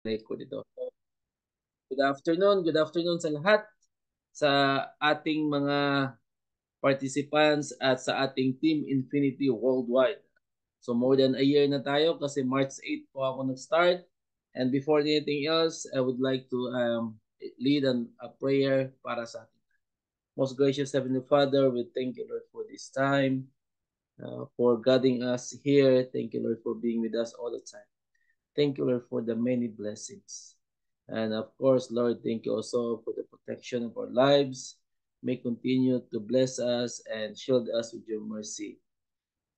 ko dito. Good afternoon sa lahat, sa ating mga participants at sa ating Team Infinity Worldwide. So more than a year na tayo kasi March 8 po ako nag-start. And before anything else, I would like to lead a prayer para sa atin. Most gracious Heavenly Father, we thank you, Lord, for this time, for guiding us here. Thank you, Lord, for being with us all the time. Thank you, Lord, for the many blessings. And of course, Lord, thank you also for the protection of our lives. May continue to bless us and shield us with your mercy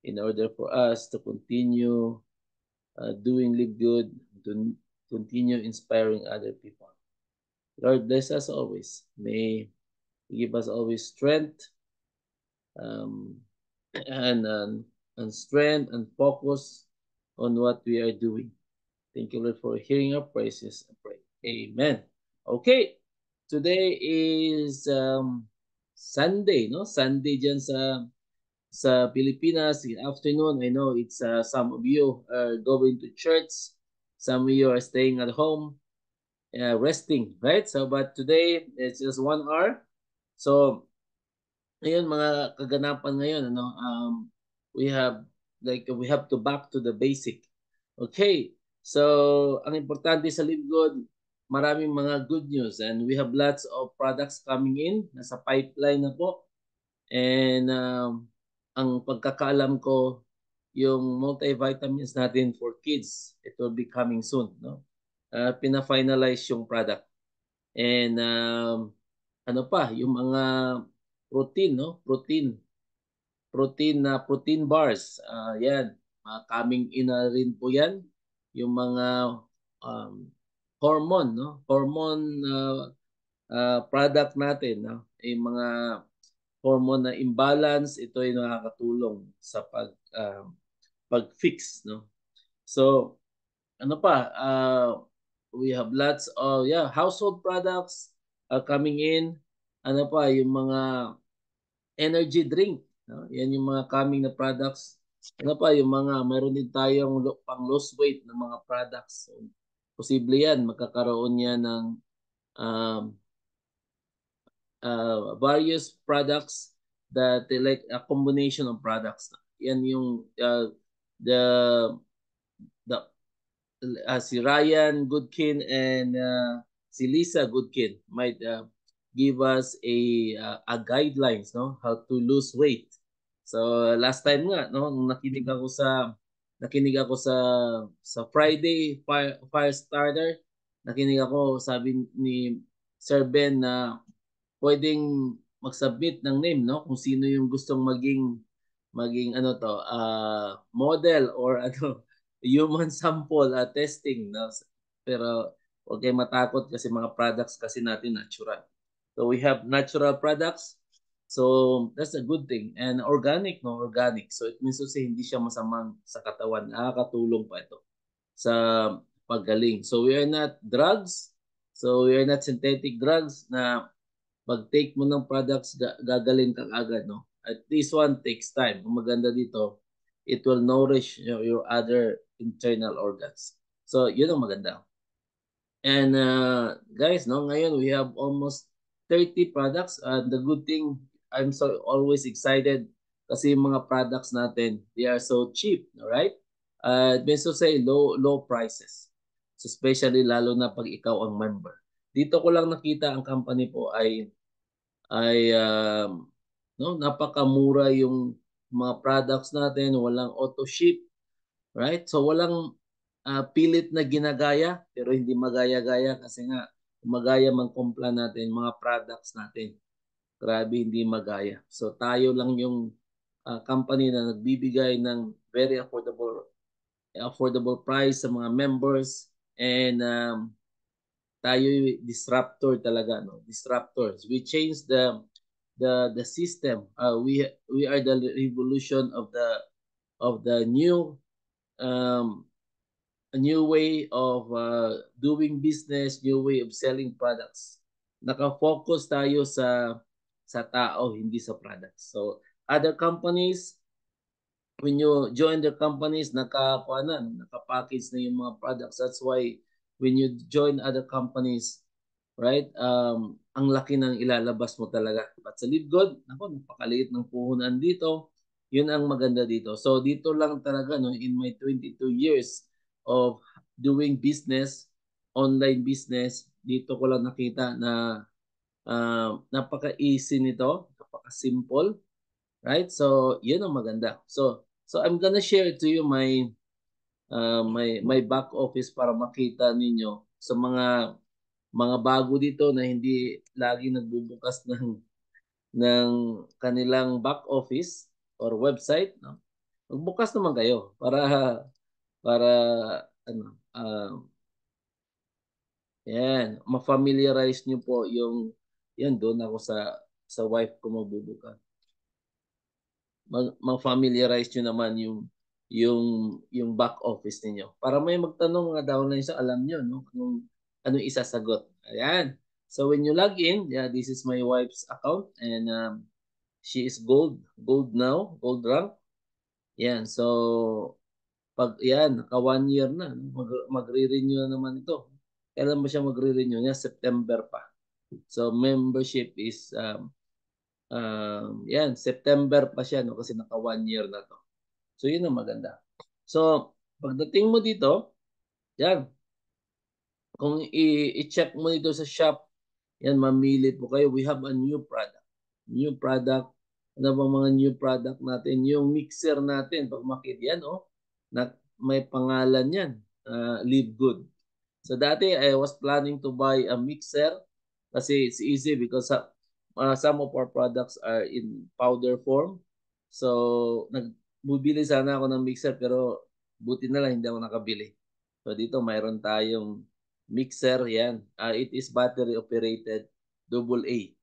in order for us to continue doing live good, to continue inspiring other people. Lord, bless us always. May give us always strength um, and, um, and strength and focus on what we are doing. Thank you, Lord, for hearing our praises. I pray. Amen. Okay. Today is Sunday, no? Sunday dyan sa Pilipinas in afternoon. I know it's some of you are going to church. Some of you are staying at home, resting, right? So, but today it's just 1 hour. So, ngayon mga kaganapan ngayon, ano? We have we have to back to the basic. Okay. So, ang importante sa Live Good, maraming mga good news and we have lots of products coming in. Nasa pipeline na po. And ang pagkakaalam ko, yung multivitamins natin for kids, it will be coming soon. No? Pina-finalize yung product. And ano pa, yung mga protein, no? Protein bars. Yan, coming in na rin po yan. Yung mga um, hormone, no? Hormone product natin, no? Yung mga hormone na imbalance, ito ay nakakatulong sa pag-fix, no? So, ano pa? We have lots of household products coming in. Ano pa, yung mga energy drink, no? Yan yung mga coming na products. Ano pa, yung mga meron din tayong pang lose weight na mga products. So, posible yan, magkakaroon yan ng um, various products that like a combination of products. Yan yung the the si Ryan Goodkin and si Lisa Goodkin might give us a guidelines, no, how to lose weight. So last time nga, no, nung nakinig ako sa Friday fire starter, nakinig ako, sabi ni Sir Ben na pwedeng mag-submit ng name, no, kung sino yung gustong maging ano to, model or ano, human sample testing, no? Pero huwag kayo matakot kasi mga products kasi natin natural. So we have natural products. So that's a good thing. And organic, no? Organic. So it means to say hindi siya masamang sa katawan. Nakakatulong pa ito sa paggaling. So we are not drugs. So we are not synthetic drugs na pag-take mo ng products, gagaling kang agad, no? At this one takes time. Ang maganda dito, it will nourish your other internal organs. So, yun ang maganda. And guys, no, ngayon we have almost 30 products. The good thing, I'm so always excited kasi yung mga products natin, they are so cheap, right? It means to say low prices. So especially lalo na pag ikaw ang member. Dito ko lang nakita ang company po ay no, napakamura yung mga products natin, walang auto ship, right? So walang pilit na ginagaya pero hindi magaya-gaya kasi nga magaya man kumpla natin mga products natin. Grabe hindi magaya. So tayo lang yung company na nagbibigay ng very affordable price sa mga members and tayo disruptor talaga, no? Disruptors. We change the system. We are the revolution of the new um, a new way of doing business, new way of selling products. Naka-focus tayo sa tao, hindi sa products. So other companies, when you join the companies, naka-package na yung mga products. That's why when you join other companies, right? Ang laki ng ilalabas mo talaga. But sa LiveGood, ako, napakaliit ng puhunan dito. Yun ang maganda dito. So dito lang talaga, no, in my 22 years of doing business, online business, dito ko lang nakita na napaka-easy nito, napaka-simple, right? So yun ang maganda. So I'm gonna share to you my back office para makita ninyo sa mga bago dito na hindi lagi nagbubukas ng kanilang back office or website, no? Magbukas naman kayo para ano, yan, ma-familiarize niyo po yung yan doon ako sa wife ko magbubukas. Ma-familiarize niyo naman yung back office niyo. Para may magtanong mga downlines, alam niyo no kung anong isasagot. Ayan. So when you log in, yeah, this is my wife's account and she is gold now, gold rank. Yan. So pag yan, naka 1 year na, magre-renew na naman ito. Kailan ba siya magre-renew? Niya September pa. So membership is yan, September pa siya no kasi naka 1 year na to. So yun ang maganda. So pagdating mo dito, yan, kung i-check mo dito sa shop, yan, mamili po kayo. We have a new product. New product. Ano bang mga new product natin? Yung mixer natin, pag makita yan, oh, na, may pangalan yan, Live Good. So dati, I was planning to buy a mixer kasi it's easy because some of our products are in powder form. So, nagbubili sana ako ng mixer pero buti na lang hindi ako nakabili. So dito mayroon tayong mixer yan. It is battery operated AA.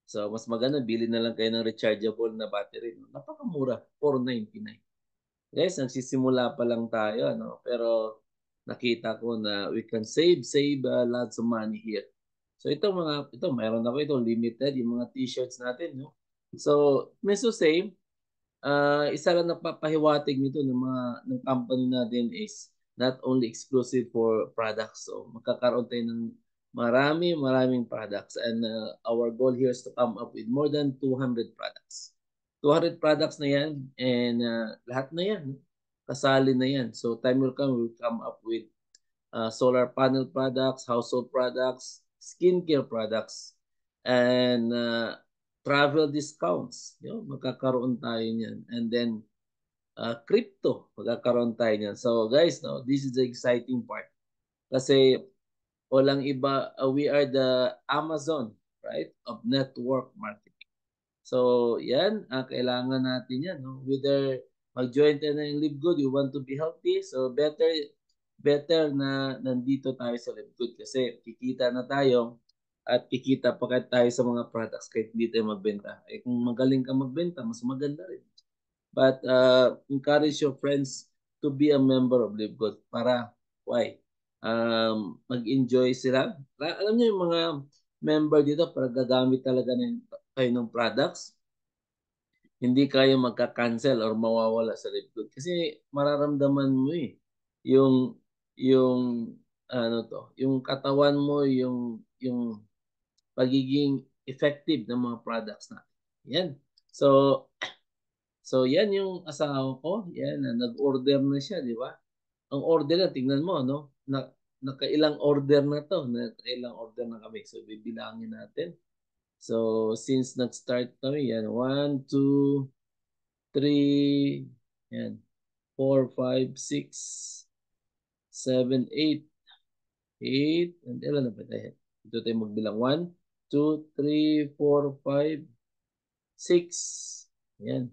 So mas maganda bili na lang kayo ng rechargeable na battery. Napakamura, 499. Guys, nagsisimula pa lang tayo, no? Pero nakita ko na we can save lots of money here. So ito mayroon ako ito limited yung mga t-shirts natin, no? So, means to say, isa lang napapahiwatig nito ng company natin is not only exclusive for products. So magkakaroon tayo ng maraming products and our goal here is to come up with more than 200 products. 200 products na yan and lahat na yan. Kasali na yan. So time will come, we'll come up with solar panel products, household products, skincare products, and travel discounts. Magkakaroon tayo niyan. And then, crypto, magkakaroon tayo niyan. So guys, no, this is the exciting part. Kasi walang iba, we are the Amazon, right, of network marketing. So yan, kailangan natin yan. No? Whether mag-join tayo ng Live Good, you want to be healthy, so better na nandito tayo sa Live Good kasi kikita na tayo at kikita pa tayo sa mga products kahit hindi tayo magbenta. Kung magaling ka magbenta, mas maganda rin. But encourage your friends to be a member of Live Good. Para, why? Mag-enjoy sila. Alam niyo yung mga member dito para gagamit talaga kayo ng products. Hindi kayo magka-cancel or mawawala sa Live Good. Kasi mararamdaman mo yung ano to, yung katawan mo, yung pagiging effective ng mga products natin. Yan. So yan yung asawa ko. Yan, nag-order na siya, di ba? Ang order na, tingnan mo, no? Nakailang order na to. Nakailang order na kami. So bibilangin natin. So since nag-start kami, yan, 1, 2, 3, yan, 4, 5, 6, 7, 8, 8, and ilan na ba tayo? Ito tayo magbilang. 1, 2, 3, 4, 5, 6, yan,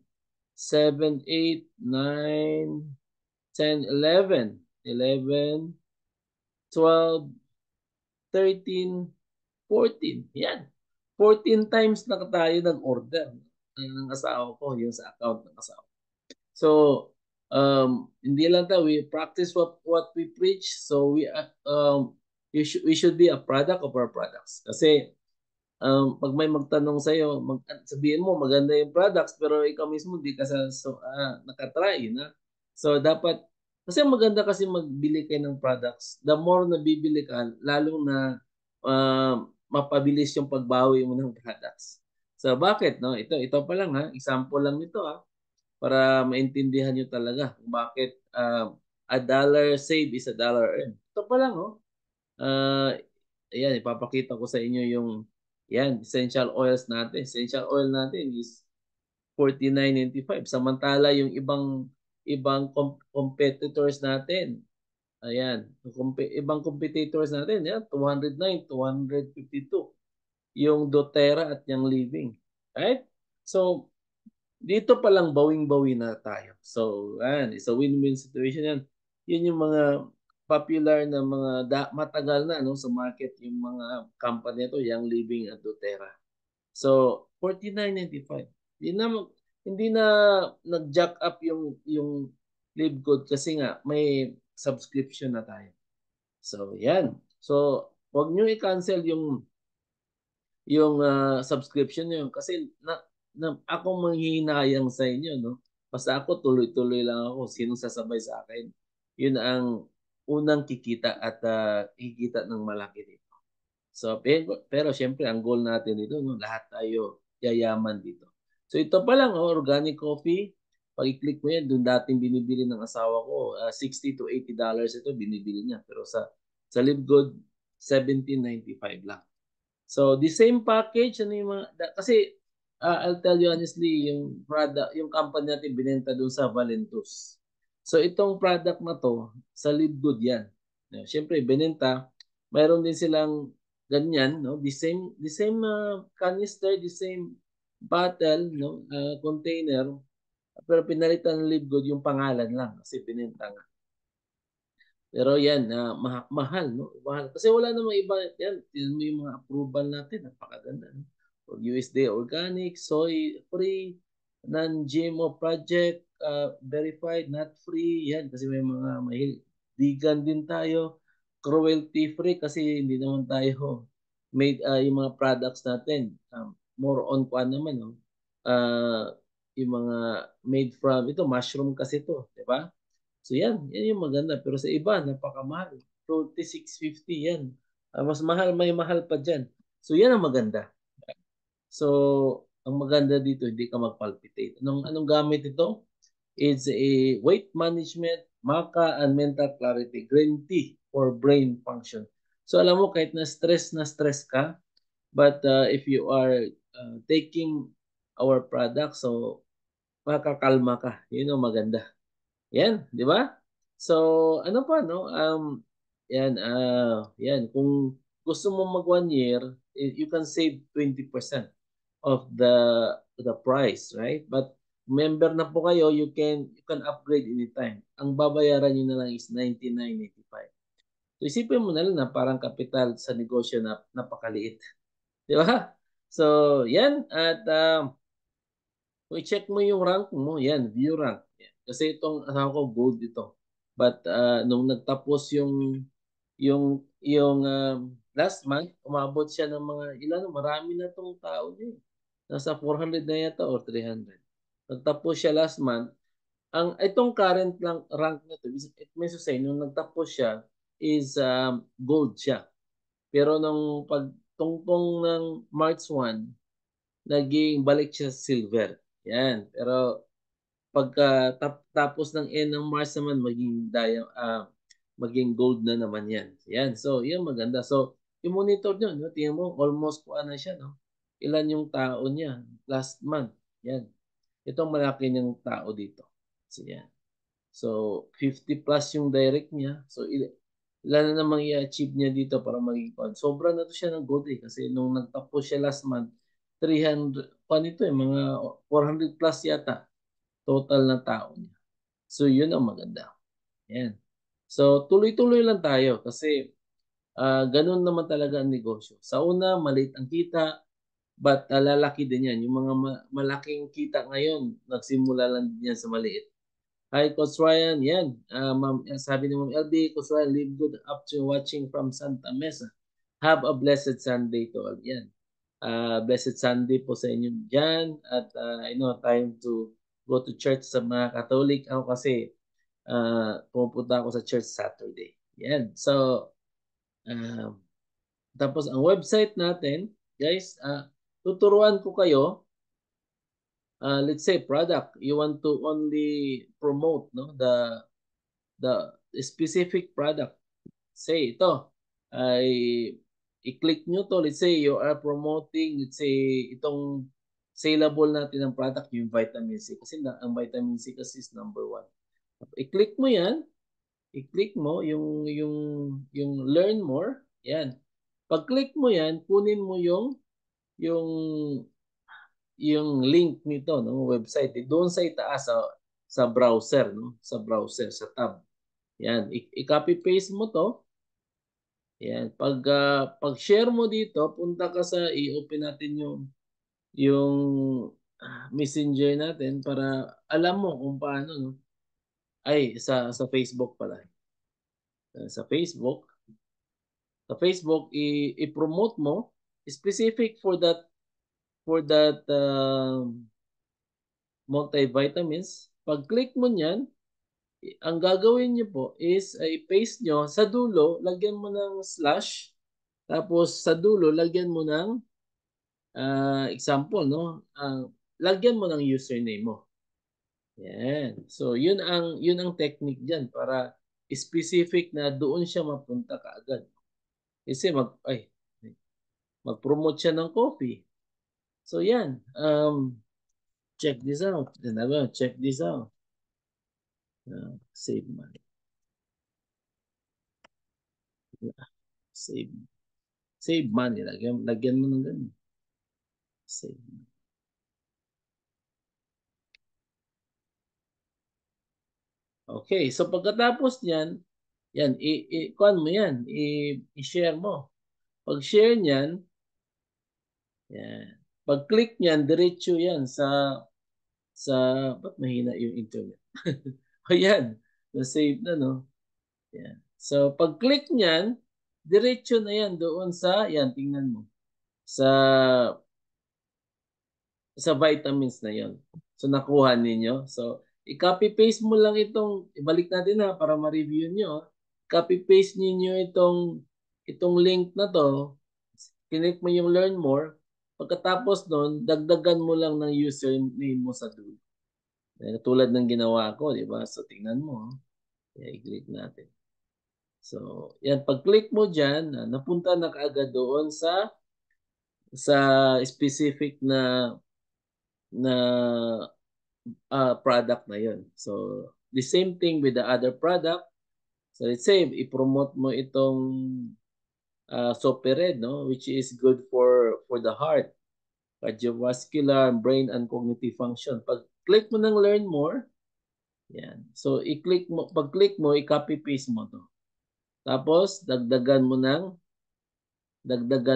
7, 8, 9, 10, 11, 11, 12, 13, 14. Yan. 14 times na tayo nag-order ng asawa ko, yung sa account ng asawa. So, hindi lang tayo, we practice what we preach. So, we should be a product of our products. Kasi, pag may magtanong sa'yo, sabihin mo maganda yung products, pero ikaw mismo di ka nakatry, na? So, dapat Kasi maganda kasi magbili kayo ng products. The more na bibili ka, lalong na mapabilis yung pagbawi mo ng products. So bakit no? Ito pa lang ha, example lang nito ha para maintindihan niyo talaga kung bakit a dollar save is a dollar earn. Ito pa lang oh. Ayan, ipapakita ko sa inyo yung yan, essential oils natin. Essential oil natin is 49.95. Samantala yung ibang competitors natin, ayan, ibang competitors natin, yan, 209, 252. Yung doTERRA at yung Living. Right? So, dito pa lang bawing-bawi na tayo. So, yan, it's a win-win situation yan. Yun yung mga popular na mga matagal na no sa market yung mga company ito, Young Living at doTERRA. So, 49.95. Hindi na nag-jack up yung Live Good kasi nga may subscription na tayo. So, yan. So, wag niyo i-cancel yung subscription niyo kasi ako manghihinayang sa inyo, no? Basta ako tuloy-tuloy lang ako. Sinong sasabay sa akin? Yun ang unang kikita at kikita ng malaki dito. So, pero syempre, ang goal natin dito, no, lahat tayo yayaman dito. So, ito pa lang, oh, organic coffee. Pag i-click mo yan, doon dating binibili ng asawa ko, $60 to $80 ito, binibili niya. Pero sa Live Good, 17.95 lang. So, the same package, ano yung mga, kasi, I'll tell you honestly, yung product, yung company natin binenta doon sa Valentus. So, itong product na to, sa Live Good yan. Siyempre, binenta, mayroon din silang ganyan, no? The same canister, the same bottle, no? Container, pero pinalitan ng Live Good yung pangalan lang kasi binenta nga. Pero yan, mahal, no? Mahal. Kasi wala namang iba yan. Tignan mo yung mga approval natin, napakaganda. No? USDA Organic, Soy Free, Non-GMO Project, Verified, Not Free, yan. Kasi may mga vegan din tayo. Cruelty Free kasi hindi naman tayo made yung mga products natin. More on kuan naman, no? Yung mga made from, ito, mushroom kasi to, di ba? So yan yung maganda. Pero sa iba, napakamahal. 46.50 yan. Mas mahal, may mahal pa dyan. So yan ang maganda. So, ang maganda dito, hindi ka magpalpitate. Anong gamit ito? It's a weight management, maca, and mental clarity. Green tea for brain function. So alam mo, kahit na stress ka, but if you are taking our product, so makakalma ka. Yun ang maganda. Yan, di ba? So, ano pa, no? Yan, kung gusto mo mag 1 year, you can save 20% of the price, right? But member na po kayo, you can upgrade anytime. Ang babayaran niyo na lang is 99.85. So, isipin mo na lang na parang kapital sa negosyo na napakaliit. Di ba? So, yan. At kung i-check mo yung rank mo, yan, view rank. Yan. Kasi itong asawa ko gold ito. But nung nagtapos yung last month, umabot siya ng mga ilan, marami na tong tao niya. Nasa 400 na yata or 300. Nagtapos siya last month. Itong current lang rank na to, it means to say, nung nagtapos siya is gold siya. Pero nung pagtungtong ng March 1, naging balik siya sa silver. Yan. Pero pagka tapos ng end ng Mars naman maging gold na naman yan. Yan. So, yan maganda. So, i-monitor nyo, no? Tingnan mo, almost kuha na siya, no? Ilan yung tao niya last month. Yan. Itong malaki niyang tao dito. So, yan. So, 50 plus yung direct niya. So, ilan na namang i-achieve niya dito para maging kuha. Sobra na to siya ng gold eh. Kasi nung nagtapos siya last month, 300, kuha nito eh, mga 400 plus yata total na tao niya. So, yun ang maganda. Yan. So, tuloy-tuloy lang tayo kasi ganun naman talaga ang negosyo. Sa una, maliit ang kita, but lalaki din yan. Yung mga malaking kita ngayon, nagsimula lang din yan sa maliit. Hi, Coach Ryan. Yan. Sabi ni Ma'am LB, Coach Ryan, live good after watching from Santa Mesa. Have a blessed Sunday to all. Yan. Blessed Sunday po sa inyo dyan. At I know, time to go to church sa mga Catholic. Ako kasi, Pupunta ako sa church Saturday. Yan. So, tapos ang website natin, guys, tuturuan ko kayo, let's say product, you want to only promote the specific product. Say ito, ay i-click nyo to. Let's say you are promoting, let's say itong saleable natin ng product, yung vitamin C. Kasi ang vitamin C kasi is number 1. I-click mo yan, i-click mo yung learn more. Yan. Pag-click mo yan, kunin mo yung yung link nito no website doon sa itaas sa browser no sa browser sa tab. Yan, i-copy paste mo to. Yan, pag-share mo dito, punta ka sa i-open natin yung Messenger natin para alam mo kung paano no. Ay sa Facebook pala. Sa Facebook i-promote mo specific for that multivitamins. Pag-click mo niyan, ang gagawin niyo po is i-paste nyo sa dulo, lagyan mo ng slash, tapos sa dulo lagyan mo ng example no. Lagyan mo ng username mo. Yan. So yun ang technique diyan para specific na doon siya mapunta kaagad. Kasi mag-promote siya ng coffee. So yan, check this out. Check this out. Save money. Save. Save money. Lagyan mo ng ganun. Save money. Okay, so pagkatapos niyan, yan, kuan mo yan, i-share mo. Pag share niyan, yan. Pag click niyan, diretso yan ba't mahina yung internet? Ayan, na-save na, no? Yan. So, pag click niyan, diretso na yan doon yan, tingnan mo. Sa vitamins na yon. So, nakuha ninyo. So, i-copy paste mo lang ibalik natin na para ma-review nyo. Copy paste niyo itong link na to. Click mo yung learn more. Pagkatapos nun, dagdagan mo lang ng username mo sa dulo. Tulad ng ginawa ko, di ba? So, tingnan mo. I-click natin. So, yan. Pag-click mo dyan, napunta na kaagad doon sa specific na product na yun. So, the same thing with the other product. So, let's say, i-promote mo itong Sopered, no? Which is good for the heart, cardiovascular, brain, and cognitive function. Pag-click mo ng learn more, yan. So, pag-click mo, i-copy paste mo to. Tapos, dagdagan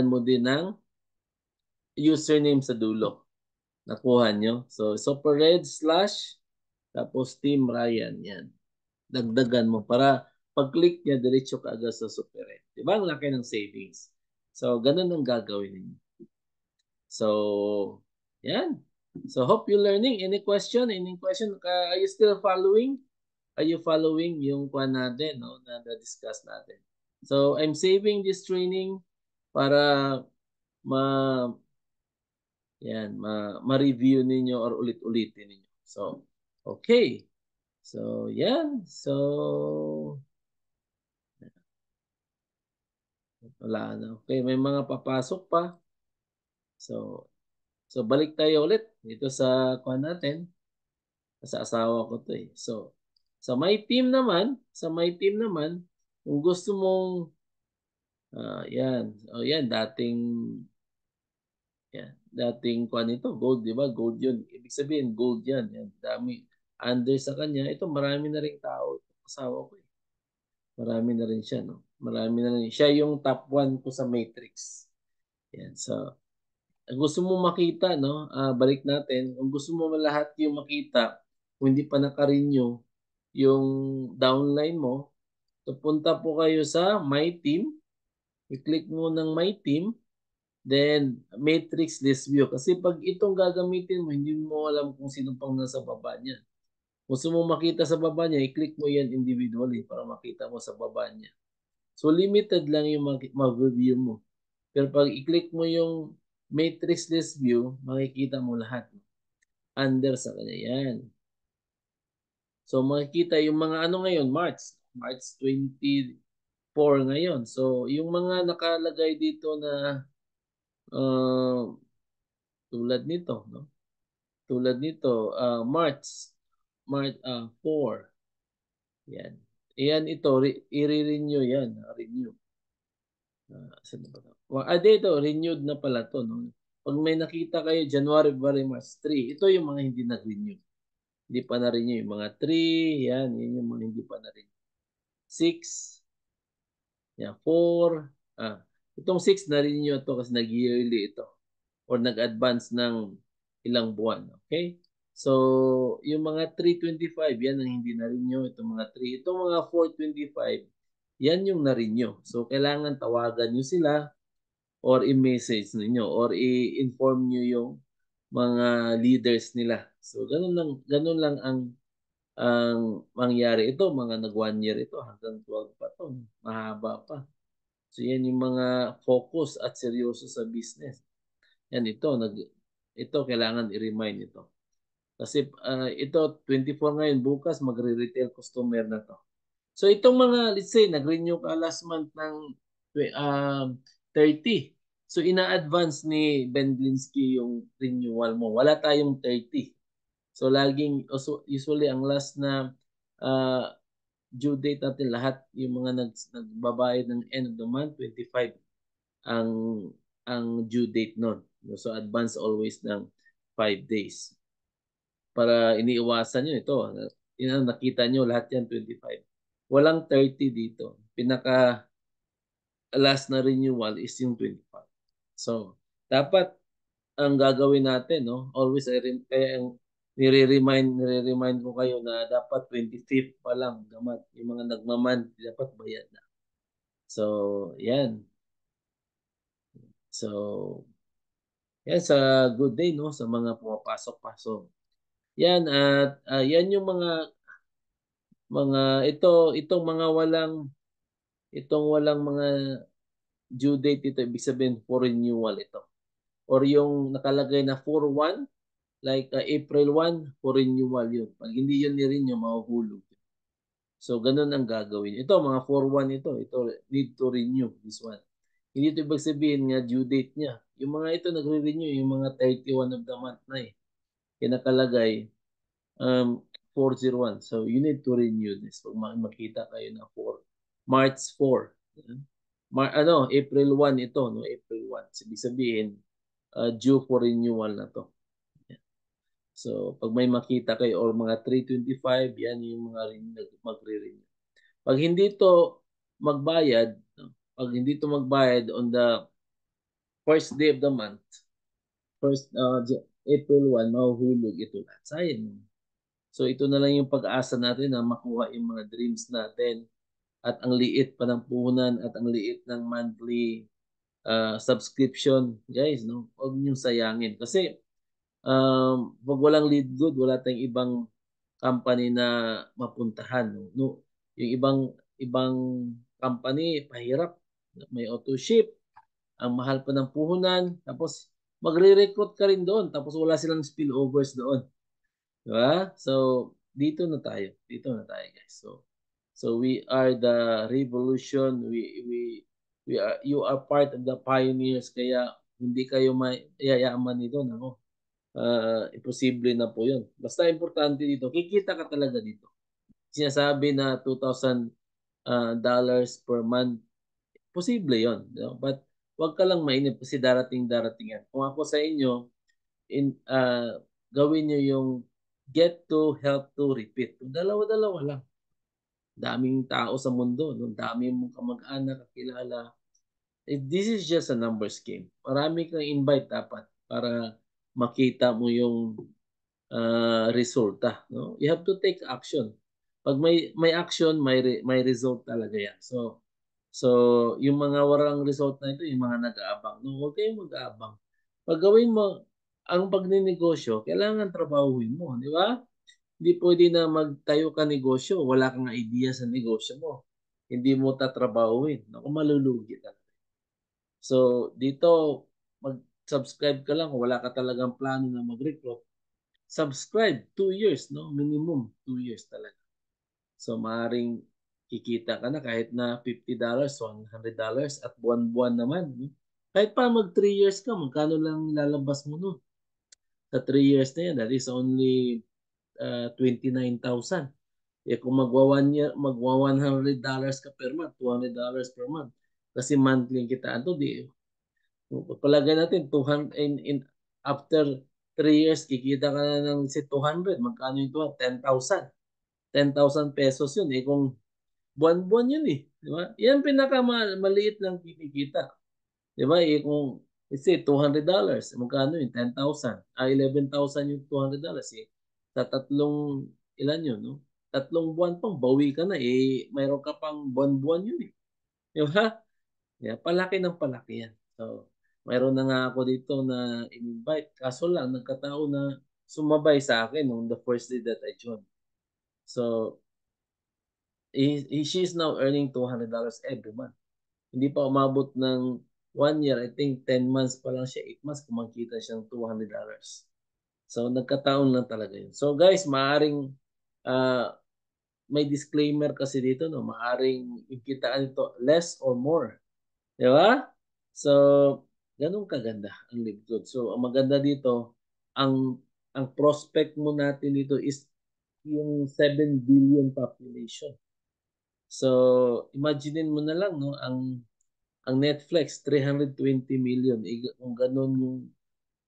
mo din ng username sa dulo. Nakuha nyo. So, Sopered / tapos Team Ryan. Yan. Dagdagan mo para pag-click niya, diretso ka agad sa Sopered. Diba? Ang laki ng savings. So, ganun ang gagawin ninyo. So, yan. So, hope you're learning. Any question? Are you still following? Are you following yung kuha natin, no? Na-discuss natin. So, I'm saving this training para ma-review ninyo or ulit-ulitin ninyo. So, okay. So, yan. So, wala na. Okay, may mga papasok pa. So balik tayo ulit dito sa kuha natin. Sa asawa ko to eh. So, sa my team naman, kung gusto mong yan. Yan, dating kuha nito, gold, di ba? Gold yun. Ibig sabihin, gold yan. Yan, dami. Under sa kanya, ito marami na ring tao. Asawa ko eh. Marami na rin siya, no? Marami na rin. Siya yung top 1 ko sa Matrix. Yan, so, gusto mo makita, no? Balik natin. Kung gusto mo lahat yung makita, kung hindi pa naka-renew yung downline mo, so punta po kayo sa My Team. I-click mo ng My Team. Then, Matrix List View. Kasi pag itong gagamitin mo, hindi mo alam kung sino pang nasa baba niya. Gusto mo makita sa baba niya, i-click mo yan individually para makita mo sa baba niya. So limited lang yung mag-review mo. Pero pag i-click mo yung matrix list view, makikita mo lahat. Under sa kanya yan. So makikita yung mga ano ngayon, March 24 ngayon. So yung mga nakalagay dito na tulad nito, no? Tulad nito, March 4. Yan. Iyan ito, i-renew yan. Renew. Saan ba ito? Dito, renewed na pala to. No? Pag may nakita kayo, January, February, March 3, ito yung mga hindi nag-renew. Hindi pa na-renew. Yung mga 3, yan yung mga hindi pa na-renew. 6, yan, 4, itong 6 na-renew ito kasi nag-yearly ito or nag-advance ng ilang buwan. Okay? So, yung mga 325, yan ang hindi na-renew. Itong mga 3. Itong mga 425, yan yung na-renew. So, kailangan tawagan nyo sila or i-message ninyo or i-inform nyo yung mga leaders nila. So, ganun lang ang mangyari. Ito, mga nag 1 year ito, hanggang 12 pa to. Mahaba pa. So, yan yung mga focus at seryoso sa business. Yan ito kailangan i-remind ito. Kasi ito 24 ngayon, bukas magre-retail customer na to. So itong mga, let's say nag-renew ka last month ng 30. So ina-advance ni Ben Glinsky yung renewal mo. Wala tayong 30. So usually ang last na uh, due date natin lahat yung mga nagbabayad ng end of the month 25 ang due date nun. So advance always ng 5 days. Para iniiwasan nyo ito. Nakita nyo lahat yan 25. Walang 30 dito. Pinaka last na renewal is yung 25. So, dapat ang gagawin natin, no? Always kaya ang nire-remind ko kayo na dapat 25th pa lang dapat yung mga nagmaman dapat bayad na. So, yan. So, yan sa good day, no? Sa mga pumapasok-pasok. Yan at yan yung itong walang mga due date ito, ibig sabihin for renewal ito. Or yung nakalagay na 4-1, like April 1, for renewal yun. Pag hindi yun ni-renew, mahuhulog. So, ganun ang gagawin. Ito, mga 4-1 ito need to renew this one. Hindi ito ibig sabihin nga due date niya. Yung mga ito nagre-renew, yung mga 31 of the month na eh. Kinakalagay, 401. So, you need to renew this. Pag makita kayo na March 4. April 1 ito, no? April 1. Ibig sabihin, due for renewal na to. So, pag may makita kayo or mga 325, yan yung mga magre-renew. Pag hindi to magbayad, no? Pag hindi to magbayad on the first day of the month, April 1, mahuhulog ito lahat. Sayang. So, ito na lang yung pag-asa natin na makuha yung mga dreams natin at ang liit pa ng puhunan at ang liit ng monthly subscription. Guys, no? Huwag niyong sayangin. Kasi pag walang lead good, wala tayong ibang company na mapuntahan. No? Yung ibang company, pahirap. May auto ship, ang mahal pa ng puhunan, tapos magre-recruit ka rin doon, tapos wala silang spillovers doon. Diba? So, dito na tayo. Dito na tayo, guys. So we are the revolution. You are part of the pioneers. Kaya hindi kayo mayayaman nito. Nako. Imposible na po yun. Basta importante dito, kikita ka talaga dito. Sinasabi na $2,000 dollars per month, posible yon. No? But wag ka lang mainip kasi darating yan. Kung ako sa inyo, gawin nyo yung get to, help to, repeat. Dalawa-dalawa lang. Daming tao sa mundo. No? Dami mong kamag-anak, kakilala. This is just a numbers game. Marami kang invite dapat para makita mo yung resulta. No? You have to take action. Pag may action, may result talaga yan. So yung mga walang result na ito, yung mga nag-aabang. No, huwag kayong mag-aabang. Pag gawin mo ang pagninegosyo, kailangan trabahuin mo, di ba? Hindi pwede na magtayo ka negosyo, wala kang idea sa negosyo mo. Hindi mo tatrabahuin. Naku, malulugi ka. So, dito, mag-subscribe ka lang kung wala ka talagang plano na mag-recruit. Subscribe, 2 years, no? Minimum, 2 years talaga. So, maaaring kikita ka na kahit na $50, $100 at buwan-buwan naman. No? Kahit pa mag 3 years ka, magkano lang lalabas mo no? Sa 3 years na yan, that is only 29,000. Eh kung magwa $100 ka per month, $200 per month. Kasi monthly yung kitaan to, di palagay natin 200 after 3 years kikita ka na ng si 200, magkano yung 10,000. 10,000 pesos yun eh kung buwan-buwan yun eh, di ba? Yan maliit lang kinikita. Di ba? Eh kung let's say $200, magkano yun? 10,000. 11,000 yung $200 eh. Sa tatlong ilan yun, no? Tatlong buwan pang bawi ka na eh mayroon ka pang buwan-buwan yun eh. Di ba? Yeah, palaki ng palaki yan. So, mayroon na nga ako dito na invite. Kaso lang, nagkataon na sumabay sa akin nung the first day that I joined. So, she's now earning $200 every month. Hindi pa umabot ng 1 year. I think 10 months pa lang siya, 8 months, kumakita siyang $200. So, nagkataon lang talaga yun. So, guys, maaring may disclaimer kasi dito, no? Maaring ikitaan ito less or more. Di ba? So, ganun kaganda ang LiveGood. So, ang maganda dito, ang prospect mo natin dito is yung 7 billion population. So, imaginein mo na lang, no, ang Netflix 320 million. Kung ganun yung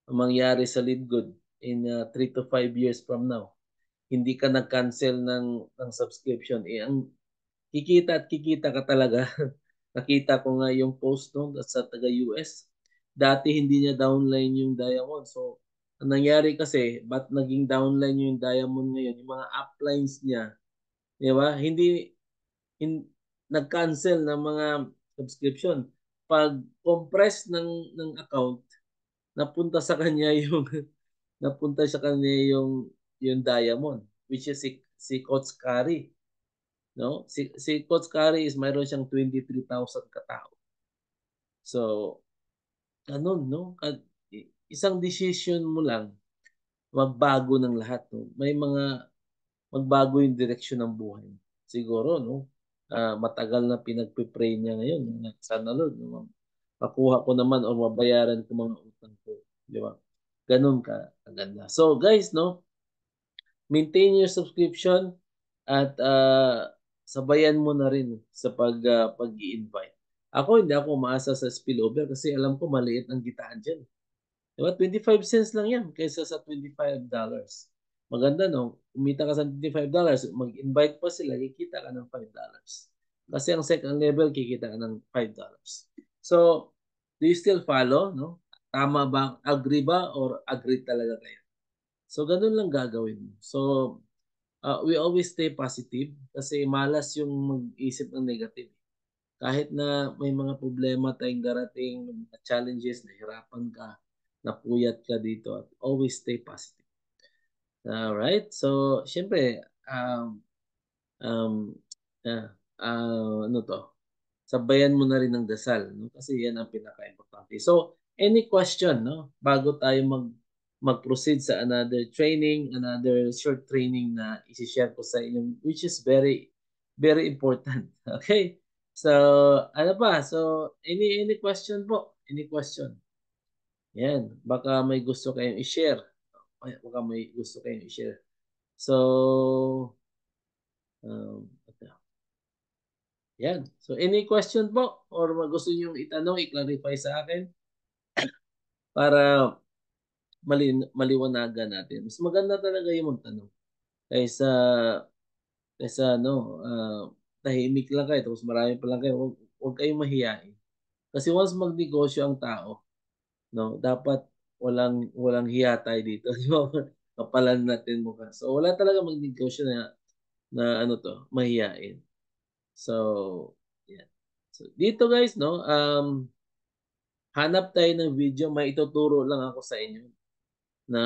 mangyari sa LiveGood in 3 to 5 years from now. Hindi ka nag-cancel ng subscription. Eh, ang kikita at kikita ka talaga. Nakita ko nga yung post no, sa taga-US. Dati hindi niya downline yung Diamond. So, ang nangyari kasi, ba't naging downline yung Diamond ngayon? Yung mga uplines niya, di ba? Hin, nag-cancel ng mga subscription. Pag compress ng account, napunta sa kanya yung napunta sa kanya yung Diamond, which is si Coach Curry. No? Si Coach Curry is mayroon siyang 23,000 katao. So, ganun, no? Isang decision mo lang, magbago ng lahat. No? May mga magbago yung direksyon ng buhay. Siguro, no? Matagal na pinagpipray niya ngayon. Sana Lord, no? Makuha ko naman o mabayaran ko mga utang ko. Di ba? Ganun ka kaganda. So, guys, no? Maintain your subscription at sabayan mo na rin sa pag-i-invite. Ako, hindi ako umaasa sa spillover kasi alam ko maliit ang gitaan dyan. Diba? 25 cents lang yan kaysa sa $25. Maganda, no? Kumita ka sa $25, mag-invite pa sila, kikita ka ng $5. Kasi ang second level, kikita ka ng $5. So, do you still follow, no? Tama ba? Agree ba? Or agree talaga kayo? So, ganun lang gagawin mo. So, we always stay positive kasi malas yung mag-isip ng negative. Kahit na may mga problema tayong darating, mga challenges, nahirapan ka, napuyat ka dito, always stay positive. Alright? So, syempre, um, ano to? Sabayan mo na rin ng dasal, no? Kasi yan ang pinaka-importante. So, any question, no? Bago tayo mag-proceed sa another training, another short training na isi-share ko sa inyo, which is very, very important. Okay? So, ano pa? So, any question po? Any question? Yan. Baka may gusto kayong i-share. Baka may gusto kayong i-share. So, yan. So, any question po? Or gusto nyo itanong, i-clarify sa akin para maliwanagan natin. Mas maganda talaga yung magtanong kaysa no, tahimik lang kayo tapos marami pa lang kayo. Huwag kayong mahiyain. Kasi once magnegosyo ang tao, no, dapat walang hiya tayo dito. Kapalan natin mukha. So wala talaga magnegosyo na ano to, mahiyain. So, yeah. So dito guys, no, hanap tayo ng video, may ituturo lang ako sa inyo na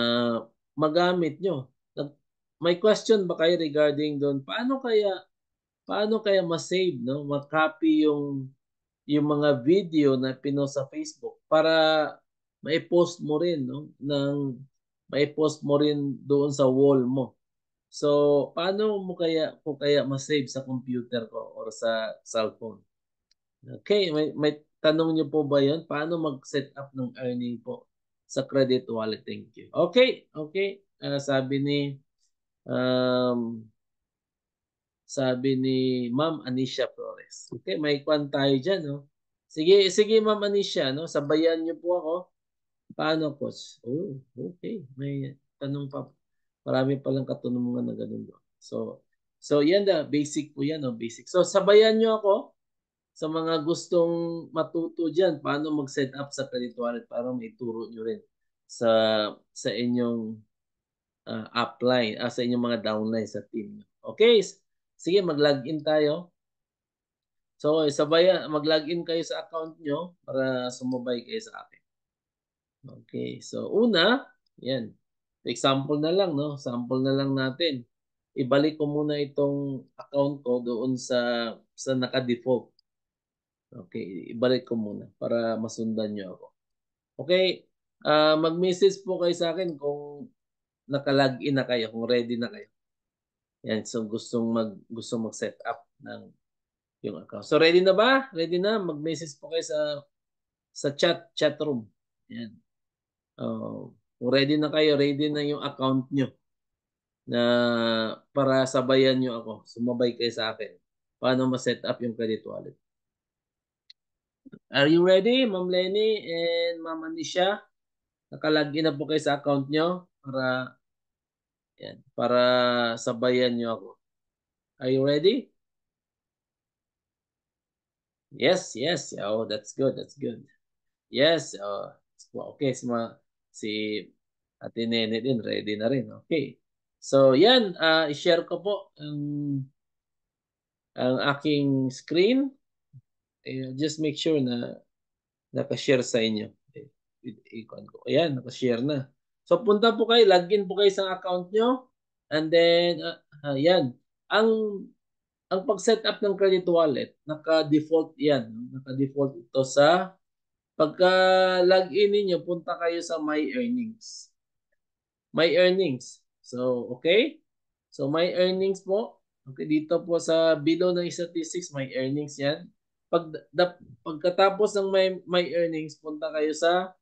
magamit nyo. may question ba kayo regarding doon? Paano kaya ma-save, no? Ma-copy yung mga video na pinost sa Facebook para mai-post mo rin, no? Mai-post mo rin doon sa wall mo. So, paano mo kaya ma-save sa computer ko or sa cellphone? Okay, may tanong niyo po ba 'yon? Paano mag-set up ng earning po sa credit wallet? Thank you. Okay, okay. Um, sabi ni Ma'am Anisha Flores. Okay, may kwan tayo diyan, no? Sige, sige Ma'am Anisha, no? Sabayan niyo po ako. Paano, coach? Oh, okay. May tanong pa. Marami palang katanungan na ganun doon. So yan na, basic po yan, no? Basic. So sabayan niyo ako sa mga gustong matuto diyan paano mag-set up sa credit wallet para maituro niyo rin sa sa inyong upline, sa inyong mga downline sa team niyo. Okay, sige mag-login tayo. So mag-login kayo sa account niyo para sumabay kayo sa akin. Okay, so una, yan. Example na lang, no? Sample na lang natin. Ibalik ko muna itong account ko doon sa naka-default. Okay, ibalik ko muna para masundan niyo ako. Okay, mag-message po kayo sa akin kung naka-login na kayo, kung ready na kayo. Yan, so gustong mag-set up ng yung account. So ready na ba? Ready na? Mag-message po kayo sa chat room. Yan. Kung ready na kayo, ready na yung account nyo na para sabayan nyo ako. Sumabay kayo sa akin. Paano ma-set up yung credit wallet? Are you ready, Ma'am Lenny and Ma'am Anisha? Nakalagin na po kayo sa account nyo para sabayan nyo ako. Are you ready? Yes, yes. Oh, that's good. That's good. Yes. Okay, si Ate Nene din ready na rin. Okay. So, yan. I-share ko po ang aking screen. Just make sure na naka-share sa inyo. Ikon ko. Ayan, naka-share na. So, punta po kayo. Login po kayo sa account nyo. And then, yan. Ang pag-set up ng credit wallet, naka-default yan. Naka-default ito sa pagka-login ninyo, punta kayo sa My Earnings. My Earnings. So, okay? So, My Earnings po. Okay, dito po sa below ng statistics, My Earnings yan. Pagkatapos ng my Earnings, punta kayo sa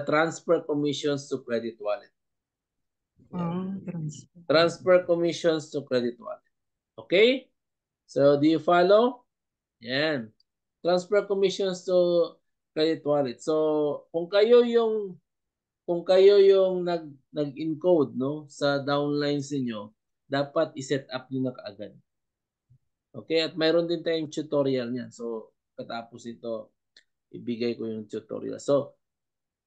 Transfer Commissions to Credit Wallet. Transfer Commissions to Credit Wallet. Okay? So, do you follow? Yan. Transfer Commissions to Credit Wallet. So, kung kayo yung nag-encode, no, sa downlines niyo, dapat i-set up niyo na kaagad. Okay? At mayroon din tayong tutorial niyan. So, katapos ito, ibigay ko yung tutorial. So,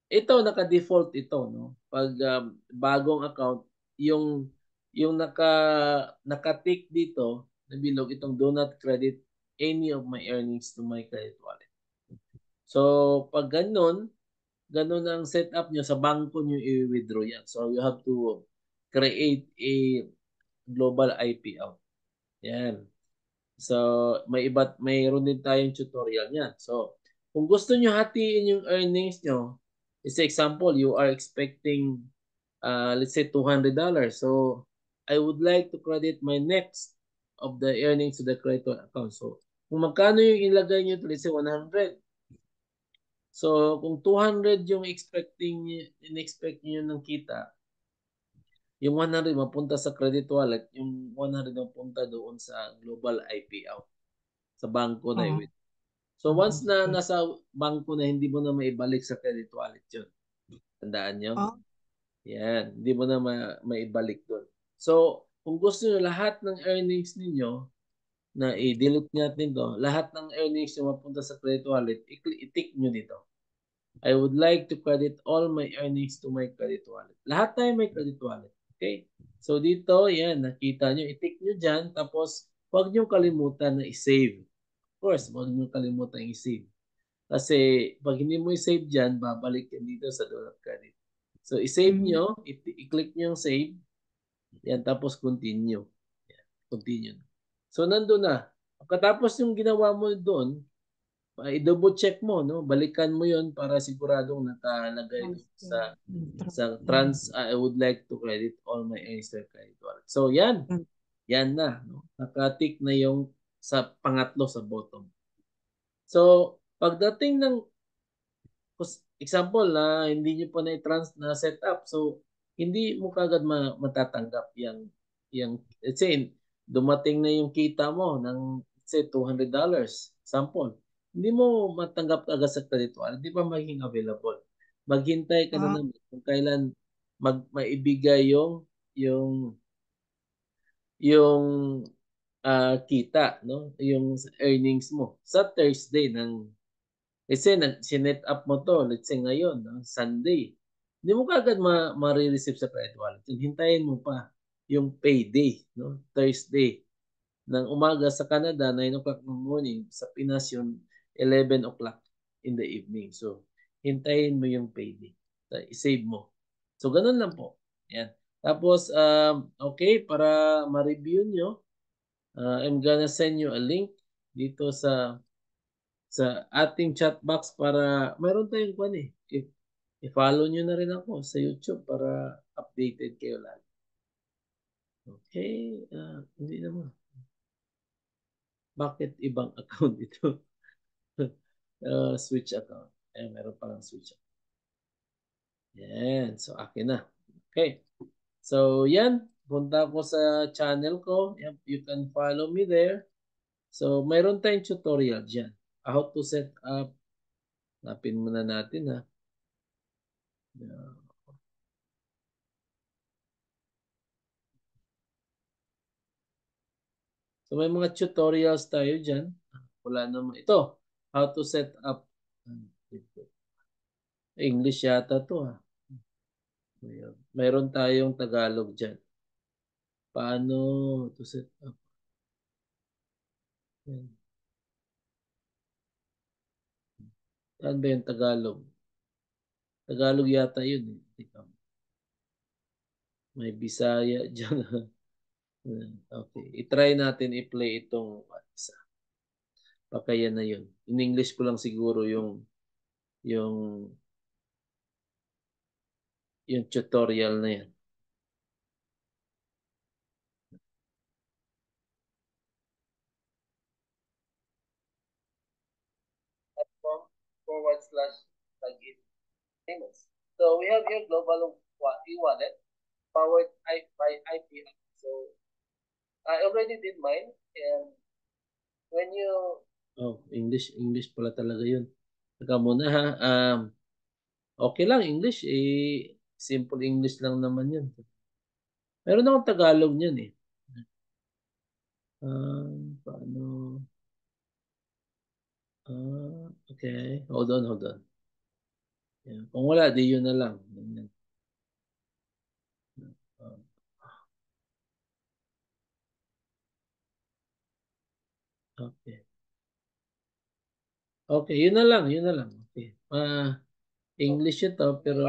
ito naka-default ito, no. Pag bagong account, yung naka-tick dito na bilog itong do not credit any of my earnings to my credit wallet. So, pag ganun ang setup nyo, sa bangko nyo i-withdraw yan. So, you have to create a global IPO. Yan. So, mayroon din tayong tutorial niyan. So, kung gusto nyo hatiin yung earnings nyo, is example, you are expecting, let's say $200. So, I would like to credit my next of the earnings to the credit account. So, kung magkano yung ilagay nyo, let's say 100. So, kung 200 yung in-expect niyo ng kita, yung 100 mapunta sa credit wallet, yung 100 mapunta doon sa global IPO, sa bangko na yun. So, once na nasa bangko na, hindi mo na maibalik sa credit wallet yun. Tandaan nyo? Yan, hindi mo na maibalik doon. So, kung gusto nyo lahat ng earnings ninyo, na i-delete natin to, lahat ng earnings nyo mapunta sa credit wallet, i-tick nyo dito. I would like to credit all my earnings to my credit wallet. Lahat tayo may credit wallet. Okay? So dito, yan, nakita nyo, i-tick nyo dyan, tapos huwag nyo kalimutan na i-save. Of course, huwag nyo kalimutan i-save. Kasi pag hindi mo i-save dyan, babalik yan dito sa do not credit. So, i-save nyo, i-click nyo yung save. Yan, tapos continue. Yan, continue. So, nandun na. Pagkatapos yung ginawa mo doon, i-double check mo, no? Balikan mo yon para siguradong nakalagay doon sa I would like to credit all my Acer credit wallet. So, yan. Yan na. No? Nakatik na yung sa pangatlo sa bottom. So, pagdating ng example na hindi niyo pa na setup, so hindi mo kagad matatanggap yung let's say dumating na yung kita mo ng let's say $200 example. Hindi mo matanggap agad sa credit wallet, hindi pa maging available. Maghintay ka na naman kung kailan maibigay yung yung kita, no? Yung earnings mo sa Thursday ng let's say sinet up mo to, let's say ngayon, no? Sunday. Hindi mo kagad ma-receive sa credit wallet. Hintayin mo pa yung payday, no? Thursday ng umaga sa Canada, 9 o'clock ng morning. Sa Pinas yung 11 o'clock in the evening. So, hintayin mo yung payday. I-save mo. So, ganun lang po. Yan. Tapos, okay, para ma-review nyo, I'm gonna send you a link dito sa ating chat box para mayroon tayong kwan eh. I-follow nyo na rin ako sa YouTube para updated kayo lagi. Okay, hindi naman. Bakit ibang account ito? Switch account. Meron palang switch account. Yan, so akin na. Okay. So yan, punta ko sa channel ko. You can follow me there. So mayroon tayong tutorial dyan. How to set up. Napin muna natin ha. So may mga tutorials tayo dyan. Wala naman. Ito, how to set up. English yata to ha. Mayroon tayong Tagalog dyan. Paano to set up? Yan. Saan ba yung Tagalog? Tagalog yata yun eh. May Bisaya dyan. Okay. I-try natin i-play itong isa. Baka yan na yun. In English ko lang siguro yung tutorial na yan. /login payments. So we have here global e-wallet powered by IP. So I already did mine, and when you English pala talaga yun. Teka muna ha. Okay lang English simple English lang naman yun. Meron akong Tagalog niyan eh. Paano? Okay. Hold on. Yan. Kung wala, di yun na lang. Okay. Okay, yun na lang. Okay. English ito, pero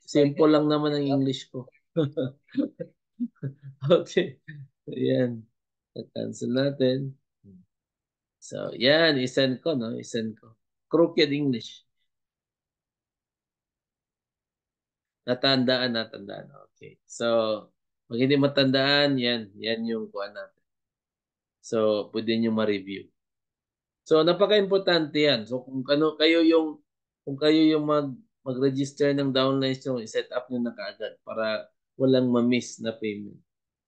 simple lang naman ang English ko. Okay. Yan. Cancel natin. So, yan. I-send ko, no? Crooked English. Natandaan. Okay. So, pag hindi matandaan, yan yung kuha natin. So, pwede nyo ma-review. So, napaka-importante yan. So, kung kayo yung mag-register ng downlines nyo, i-set up nyo na kaagad para walang ma-miss na payment.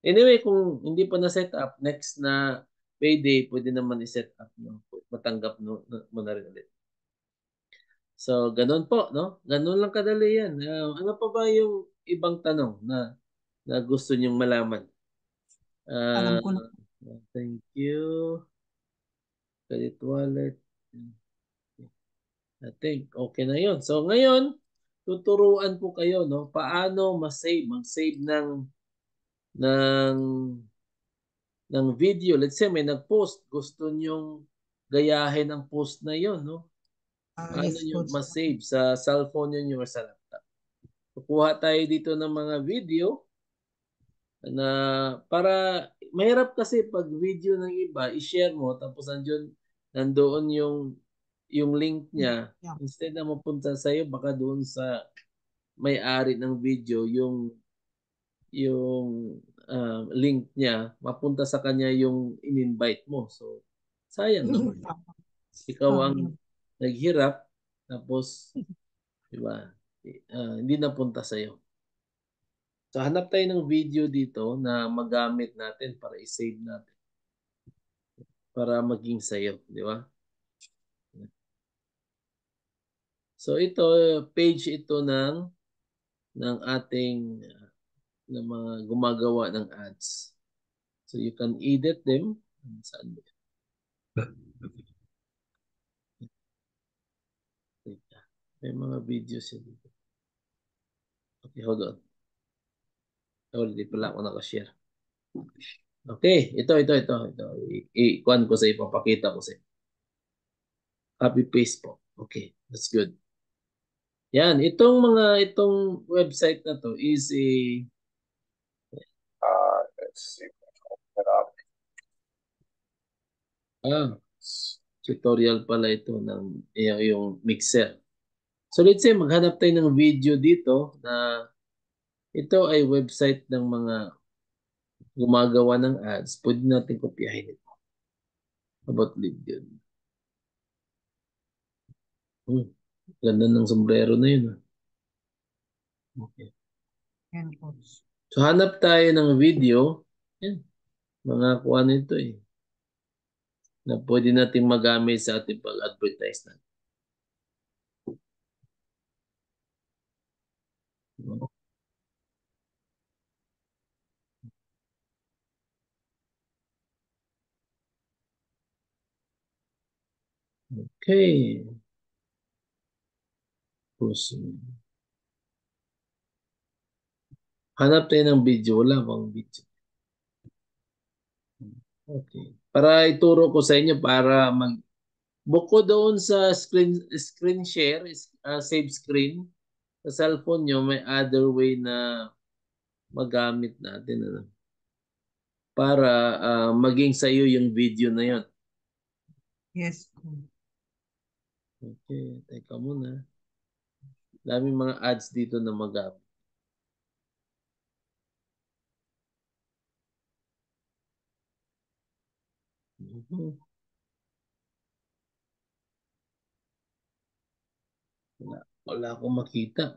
Anyway, kung hindi pa na-set up, next na payday, pwede naman i-set up nyo. Matanggap mo na rin ulit. So, ganun po, no? Ganun lang kadali yan. Ano pa ba yung ibang tanong na gusto nyong malaman? Alam ko na. Thank you. Credit wallet. I think okay na yun. So, ngayon, tuturuan ko kayo, no? Paano mag-save ng, ng video. Let's say may nag-post. Gusto nyong gayahin ang post na yon, no? Paano Yes, nyo coach. ma-save sa cellphone nyo or sa laptop? Kukuha tayo dito ng mga video na para mahirap kasi pag video ng iba, i-share mo tapos nandoon yung link niya. Yeah. Instead na mapunta sa iyo, baka doon sa may-ari ng video yung link niya, mapunta sa kanya yung in-invite mo. So sayang naman. Ikaw ang naghirap tapos, di ba? Hindi napunta sa iyo. So hanap tayo ng video dito na magamit natin para i-save natin. Para maging sayo, di ba? So ito, page ito ng ating ng mga gumagawa ng ads. So you can edit them. Saan ba? May mga videos yun dito. Okay, hold on. Hindi pala ako nakashare. Okay, ito. I-kuhan ko sa ipapakita ko sa copy paste po. Okay, that's good. Yan, itong website na to is let's see. Tutorial pala ito ng yung mixer. So let's say maghanap tayo ng video dito na ito ay website ng mga gumagawa ng ads. Pwede natin kopyahin ito. About lead yun. Ganda ng sombrero na yun. Okay. Yan, coach. So hanap tayo ng video. Yan. Mga kuha nito na pwede natin magamit sa ating pag-advertise natin. Okay. Hanap tayo ng video. Wala bang video? Okay. Para ituro ko sa inyo para bukod doon sa screen share, save screen, sa cellphone nyo, may other way na magamit natin. Ano? Para maging sa iyo yung video na yon. Yes. Okay, teka muna. Daming mga ads dito na magamit. Wala akong makita.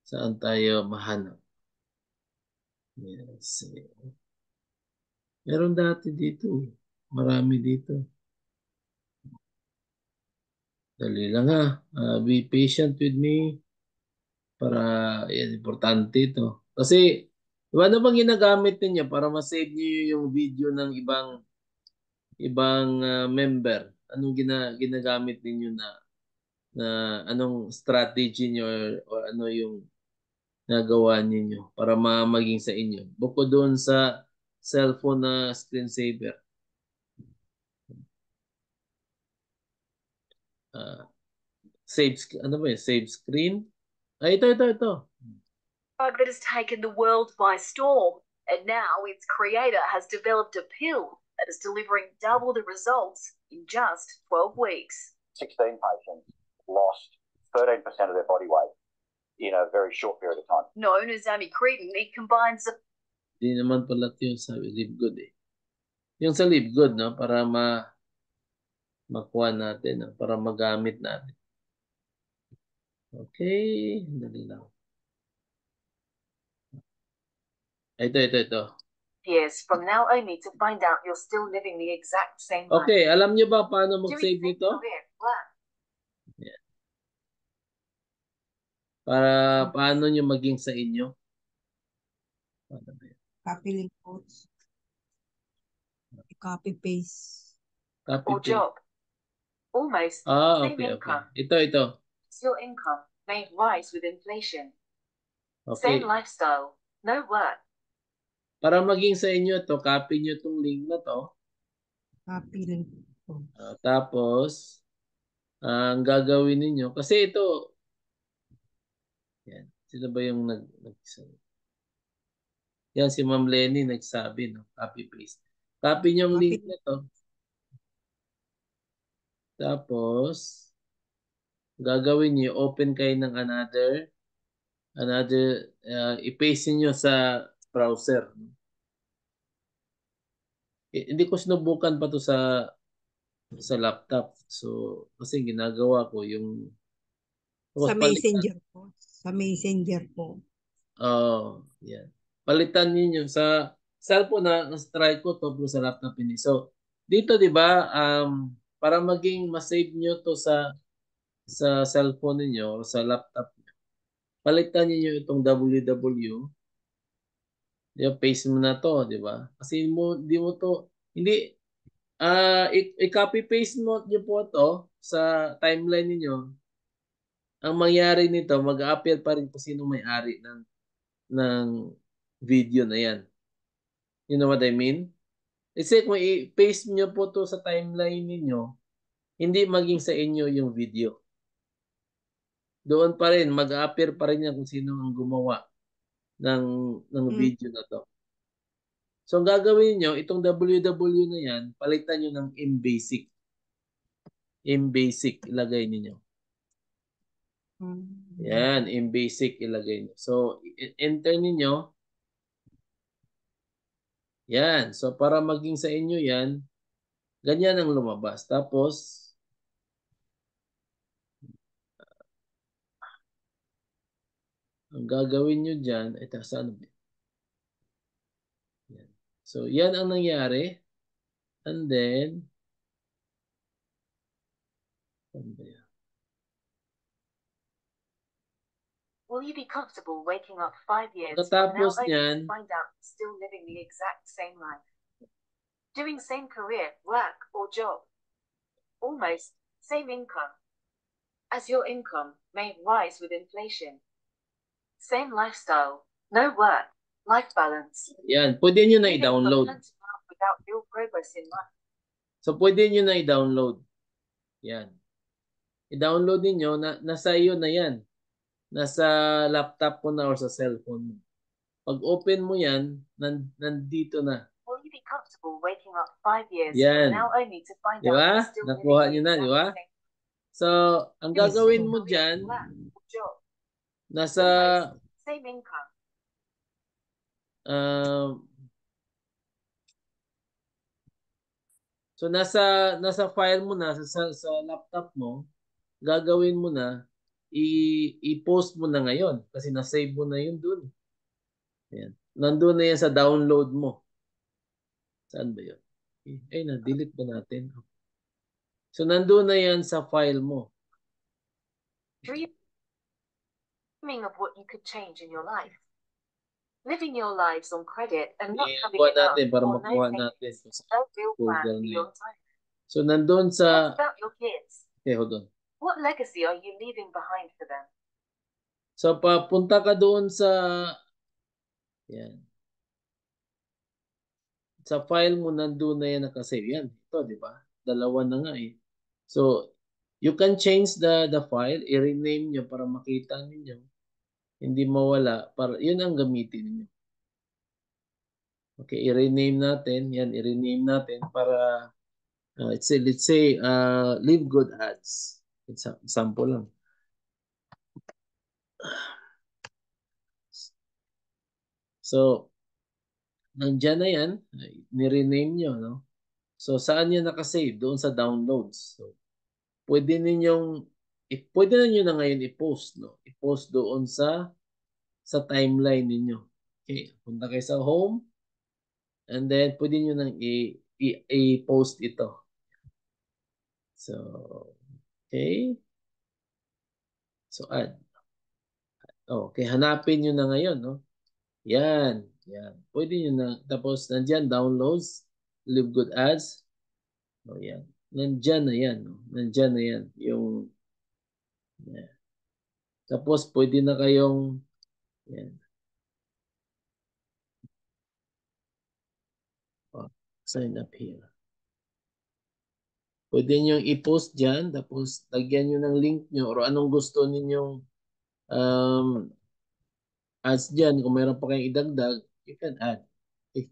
Saan tayo mahanap? Yes. Meron dati dito. Marami dito. Dali lang ha. Be patient with me. Para, yan, importante ito. Kasi, ano bang ginagamit ninyo para ma-save niyo yung video ng ibang member? Anong ginagamit ninyo na anong strategy niyo or ano yung nagawa ninyo para maging sa inyo? Bukod doon sa cellphone na screensaver. Ano ba yun? Save screen? Ito. That has taken the world by storm, and now its creator has developed a pill that is delivering double the results in just 12 weeks. 16 patients lost 13% of their body weight in a very short period of time. Known as amycretin, it combines the... Di naman pala ito yung sa Live Good eh. Yung sa Live Good, no? Para makuha natin, no? Para magamit natin. Okay, dali lang. Ito. Yes, from now I need to find out you're still living the exact same life. Okay, alam niyo ba paano mag-save nito? Yeah. Para paano niyo maging sa inyo? Copy link, coach. Copy paste. Copy Or paste. job. Almost same income. Ito. Your income may rise with inflation. Okay. Same lifestyle. No work. Para maging sa inyo to, copy nyo itong link na to. Copy link. Tapos, Ang gagawin ninyo, kasi ito, yan, sino ba yung yan, si Ma'am Lenny nagsabi, no? Copy paste. Copy niyo yung link Copy. na to. Tapos, gagawin niyo, open kayo ng another, i-paste niyo sa browser. Hindi ko sinubukan pa to sa laptop. So, kasi ginagawa ko yung Sa palitan. messenger po. Sa messenger po. Oh, yan. Palitan niyo sa cellphone na try ko to pero sa laptop hindi. So, dito 'di ba para maging ma-save niyo to sa cellphone niyo o sa laptop niyo. Palitan niyo itong www. Di ba, paste mo na to, 'di ba? Kasi di mo to hindi i-copy paste mo niyo po to sa timeline niyo. Ang mangyari nito, mag-a-appear pa rin kung sino may-ari ng video na yan. You know what I mean? Kasi kung i-paste nyo po to sa timeline ninyo, hindi maging sa inyo yung video. Doon pa rin, mag-a-appear pa rin yan kung sino ang gumawa ng video na to. So, ang gagawin nyo, itong www na yan, palitan nyo ng mbasic. Mbasic, ilagay niyo. Yan, mbasic ilagay nyo. So, enter ninyo. Yan. So, para maging sa inyo yan, ganyan ang lumabas. Tapos, ang gagawin nyo dyan, ito, saan ba? Yan. So, yan ang nangyari. And then, saan ba yan? Will you be comfortable waking up 5 years from now Pagkatapos only niyan, to find out you're still living the exact same life? Doing same career, work, or job? Almost same income. As your income may rise with inflation. Same lifestyle, no work, life balance. yan, pwede nyo na Living for i-download. plenty of without real progress in life. So, pwede nyo na i-download. Yan. I-download niyo nasa iyo na yan. Nasa laptop mo na or sa cellphone mo. Pag open mo yan, nandito na. Will you be comfortable waking up 5 years Yan. from now only to find Di out ba? you're still Nakuha living nyo the na, di ba? exact same So, ang Doing gagawin same mo career, dyan, work, or job? nasa Almost same income. so nasa file mo na sa laptop mo, gagawin mo na i-post mo na ngayon kasi na-save mo na yun dun. Ayan. Nandun na yan sa download mo. Saan ba yun? Ay, na-delete ba natin? So, nandun na yan sa file mo. Dreaming of what you could change in your life. Living your lives on credit and not having Kuha enough natin para or no makuha savings. natin sa No real plan folder for na your yun. time. So, nandun What sa... about your kids? Okay, hold on. What legacy are you leaving behind for them? So, papunta ka doon sa... Yan. Sa file mo, nandun na yan nakasave. Yan, ito, di ba? Dalawa na nga eh. So, you can change the file, i-rename nyo para makita ninyo. Hindi mawala. Yun ang gamitin niyo. Okay, i-rename natin. Yan, i-rename natin para let's say Live Good Ads. It's a sample lang. So, nandiyan na yan. Ni-rename nyo, no? So, saan yan nakasave? Doon sa downloads. So, pwede ninyo na ngayon i-post, no? I-post doon sa timeline ninyo. Okay, punta kayo sa home and then pwede nyo nang i-post ito. So, okay. So, add. Okay, hanapin nyo na ngayon, no? Yan, yan. Pwede nyo na. Tapos, nandyan, downloads, Live Good Ads. O, yan. Nandyan na yan, no? Nandyan na yan. Yan. Tapos, pwede na kayong, yan. Oh, sign up here. Pwede nyo i-post dyan, tapos lagyan nyo ng link nyo or anong gusto ninyong um, ads dyan. Kung mayroon pa kayong idagdag, you can add. Eh,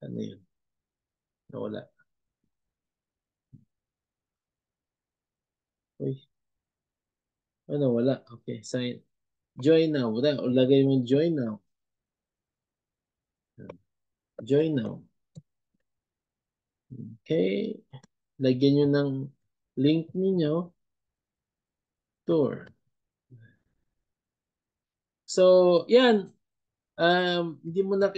ano yun? Nawala. Uy, ano, wala. Okay, sign. Join now. Wala. O lagay mo join now. Join now. Okay. Lagyan nyo ng link ninyo. Tour. So, yan. Hindi mo na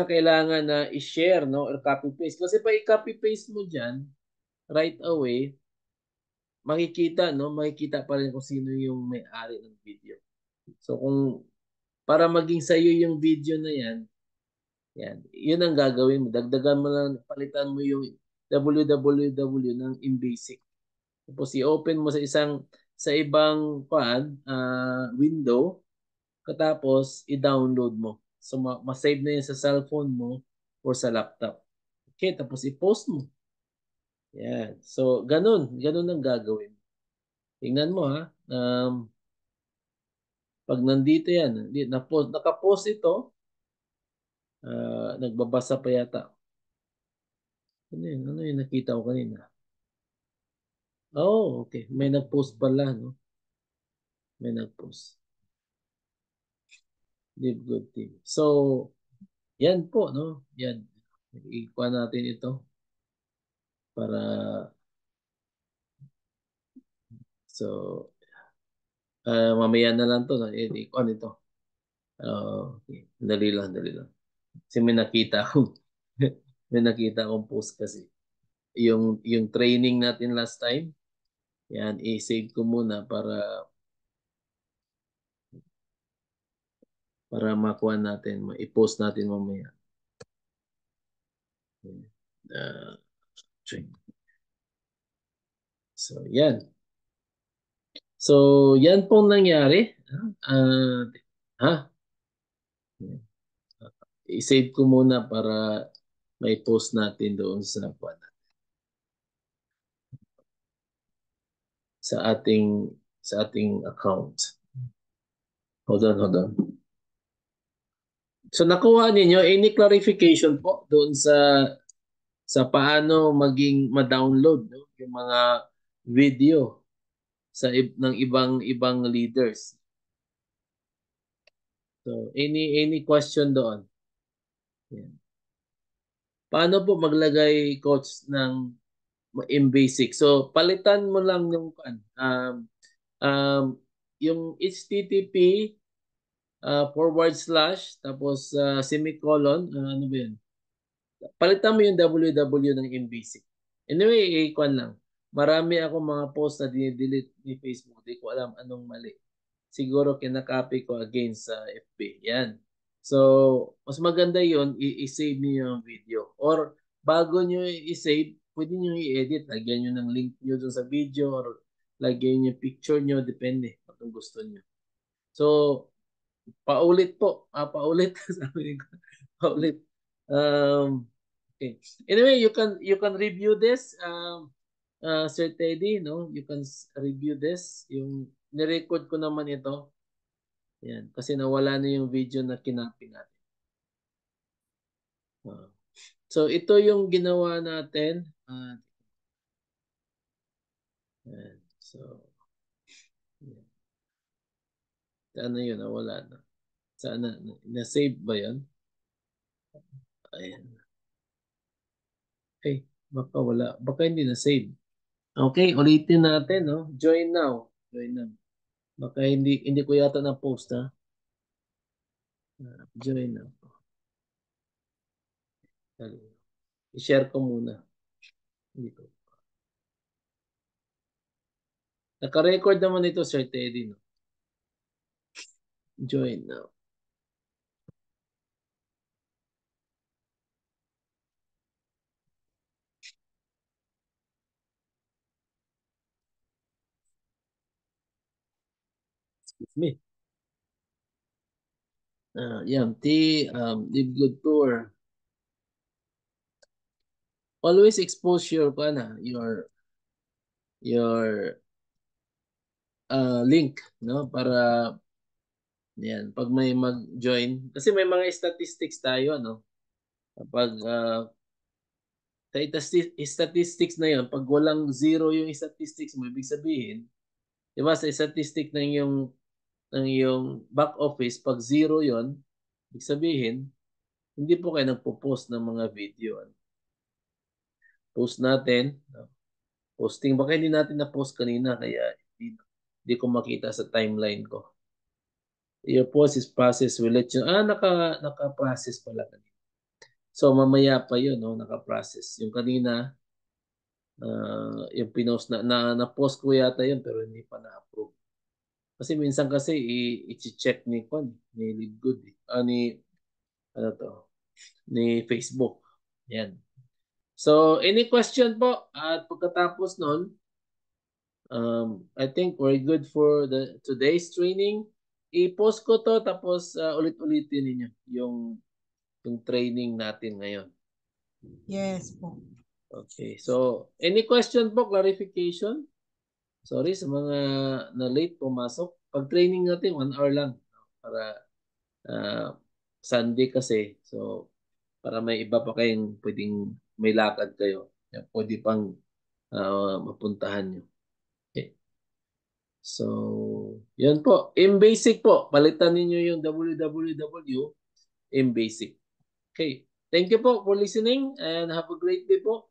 kailangan na i-share, no, or copy paste. Kasi pa i-copy paste mo diyan right away, makikita pa rin kung sino yung may-ari ng video. So kung para maging sa iyo yung video na yan, yun ang gagawin mo. Dagdagan mo lang, palitan mo yung www ng InBasic. Tapos i-open mo sa ibang window, katapos i-download mo. So ma-save na yun sa cellphone mo or sa laptop. Okay, tapos i-post mo. Yan. So ganun ang gagawin. Tingnan mo ha. Pag nandito yan, naka-post ito, nagbabasa pa yata. Ano yung nakita ko kanina? Oh, okay. May nag-post pala, no? May nag-post. Live good team. So, yan po, no? Yan. Ikuha natin ito para mamaya na lang to, no? Ikuha nito. Okay. Dali lang. Kasi may nakita akong post kasi. Yung training natin last time, yan, i-save ko muna para makuha natin, i-post natin mamaya. So, yan. So, yan pong nangyari. I-save ko muna para may post natin doon sa ating account. Hold on. So nakuha ninyo any clarification po doon sa paano maging ma-download, no, yung mga video ng ibang leaders. So any question doon? Yan. Paano po maglagay coach ng InBasic? So palitan mo lang yung HTTP / tapos semicolon, ano ba yun? Palitan mo yung www ng InBasic. Anyway, ikuan lang. Marami akong mga post na dinidelete ni Facebook. Di ko alam anong mali. Siguro kinakopy ko again sa FB. Yan. So, mas maganda yun, i-save niyo yung video. Or, bago nyo i-save, pwede nyo i-edit. Lagyan nyo ng link nyo dun sa video or lagyan nyo picture nyo. Depende kung gusto nyo. So, paulit po. Paulit. Sabi ko, paulit. Okay. Anyway, you can review this, Sir Teddy, no? You can review this. Yung nirecord ko naman ito. Yan, kasi nawala na yung video na kinopy natin. So ito yung ginawa natin. Yan. So yan. Sana yun, nawala na. Sana, na-save ba yun? Ayan. Okay, baka wala. Baka hindi na-save. Okay, ulitin natin, no? Join now. Baka hindi ko yata na-post, ha? Join now. I-share ko muna. Dito. Naka-record naman ito, Sir Teddy, no? Join now. Excuse me. Yan, Live Good Tour. always expose your link, no, para yan pag may mag-join kasi may mga statistics tayo, no, kapag sa statistics na yon, pag walang zero yung statistics mo, ibig sabihin, di ba, sa statistic ng yung back office, pag zero yon, ibig sabihin hindi po kayo nagpo-post ng mga video. Post natin, no? Posting, baka hindi natin na-post kanina kaya hindi ko makita sa timeline ko. Your post is processed, will let you, naka-process pala kanina. So mamaya pa yun, no, naka-process. Yung kanina, yung pinost na-post ko yata yun pero hindi pa na-approve. Kasi minsan kasi i-check ni Lidgood, ni Facebook. Yan. So any question po? At pagkatapos nun, I think we're good for today's training. I-post ko to tapos ulit-ulitin ninyo yung training natin ngayon. Yes po. Okay. So any question po, clarification? Sorry sa mga na late pumasok. Pag training natin 1 hour lang para Sunday kasi. So para may iba pa kayong pwedeng may lakad kayo. Pwede pang mapuntahan nyo. Okay. So, yan po. M-Basic po. Palitan ninyo yung www M-Basic. Okay. Thank you po for listening and have a great day po.